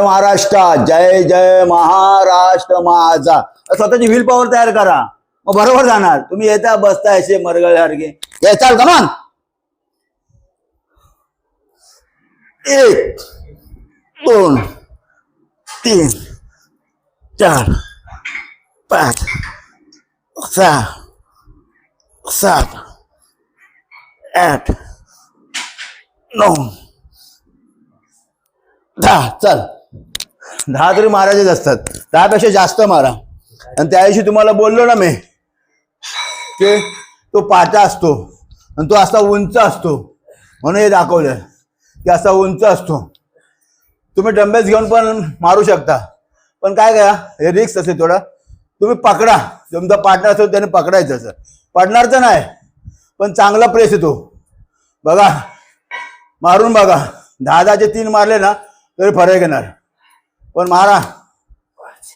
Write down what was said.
महाराष्ट्र, जय जय महाराष्ट्र माझा. स्वतःची wheel power तयार करा, मग बरोबर जाणार. तुम्ही येता बसता असे मरगळसारखे. ये चाल कमान. 1 2 3 4 5 6 7 8 9 10. चल 10 तरी मारायचेच असतात, 10 पेक्षा जास्त मारा. आणि त्या दिवशी तुम्हाला बोललो ना मी की तो पाटा असतो आणि तो असा उंच असतो, म्हणून हे दाखवलं की असा उंच असतो. तुम्ही डंबेल्स घेऊन पण मारू शकता, पण काय करा, हे रिस्क असेल थोडा. तुम्ही पकडा, तुमचा पार्टनर असेल त्याने पकडायचं. असं पडणारचं नाही, पण चांगला प्रेस येतो बघा. मारून बघा, 10 चे 3 मारले ना तरी फरक येणार. पण मारा.